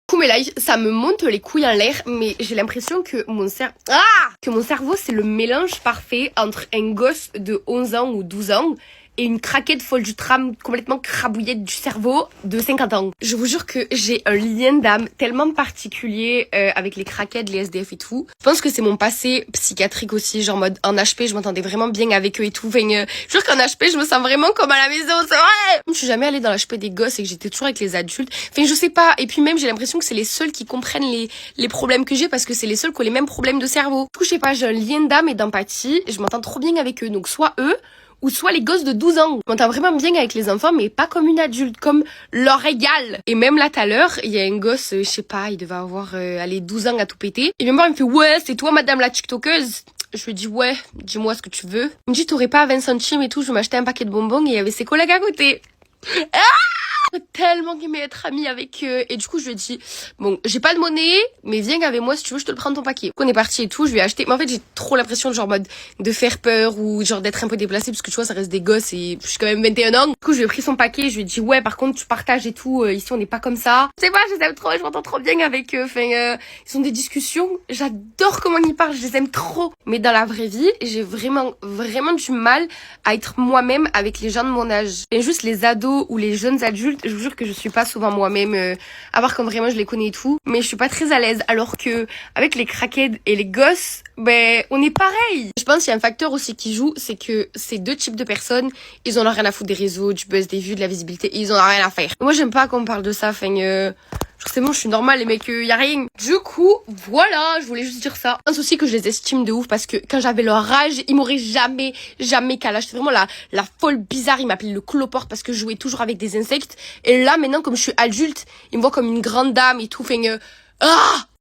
Coup mes lives, ça me monte les couilles en l'air, mais j'ai l'impression que mon cerveau c'est le mélange parfait entre un gosse de 11 ans ou 12 ans et une craquette folle du tram complètement crabouillette du cerveau de 50 ans. Je vous jure que j'ai un lien d'âme tellement particulier avec les craquettes, les SDF et tout. Je pense que c'est mon passé psychiatrique aussi, genre en mode en HP, je m'entendais vraiment bien avec eux et tout. Enfin, je jure qu'en HP, je me sens vraiment comme à la maison, c'est vrai. Je suis jamais allée dans l'HP des gosses et que j'étais toujours avec les adultes. Enfin, je sais pas. Et puis même, j'ai l'impression que c'est les seuls qui comprennent les problèmes que j'ai parce que c'est les seuls qui ont les mêmes problèmes de cerveau. Du coup, je sais pas, j'ai un lien d'âme et d'empathie. Je m'entends trop bien avec eux. Donc soit eux, ou soit les gosses de 12 ans. Je m'entends vraiment bien avec les enfants, mais pas comme une adulte, comme leur égal. Et même là, tout à l'heure, il y a un gosse, je sais pas, il devait avoir, 12 ans à tout péter. Et même il me fait, ouais, c'est toi, madame la tiktokeuse? Je lui dis, ouais, dis-moi ce que tu veux. Il me dit, t'aurais pas 20 centimes et tout, je vais m'acheter un paquet de bonbons, et il y avait ses collègues à côté. Tellement aimé être amie avec eux. Et du coup, je lui ai dit, bon, j'ai pas de monnaie, mais viens avec moi si tu veux, je te le prends ton paquet. Donc, on est parti et tout, je lui ai acheté. Mais en fait, j'ai trop l'impression de genre mode de faire peur ou genre d'être un peu déplacée parce que tu vois, ça reste des gosses et je suis quand même 21 ans. Du coup, je lui ai pris son paquet, je lui ai dit, ouais, par contre, tu partages et tout. Ici, on n'est pas comme ça. Je sais pas, je les aime trop, je m'entends trop bien avec eux. Enfin, ils ont des discussions. J'adore comment ils parlent, je les aime trop. Mais dans la vraie vie, j'ai vraiment du mal à être moi-même avec les gens de mon âge. Et juste les ados ou les jeunes adultes, je vous jure que je suis pas souvent moi-même, à part quand vraiment je les connais et tout, mais je suis pas très à l'aise, alors que avec les crackheads et les gosses, ben on est pareil. Je pense qu'il y a un facteur aussi qui joue, c'est que ces deux types de personnes, ils en ont rien à foutre des réseaux, du buzz, des vues, de la visibilité, et ils en ont rien à faire. Moi j'aime pas qu'on me parle de ça, enfin c'est bon, je suis normale les mecs, y a rien. Du coup, voilà, je voulais juste dire ça. Je pense aussi que je les estime de ouf parce que quand j'avais leur âge, ils m'auraient jamais calage. J'étais vraiment la folle bizarre, ils m'appelaient le cloport parce que je jouais toujours avec des insectes. Et là, maintenant, comme je suis adulte, ils me voient comme une grande dame et tout. Enfin,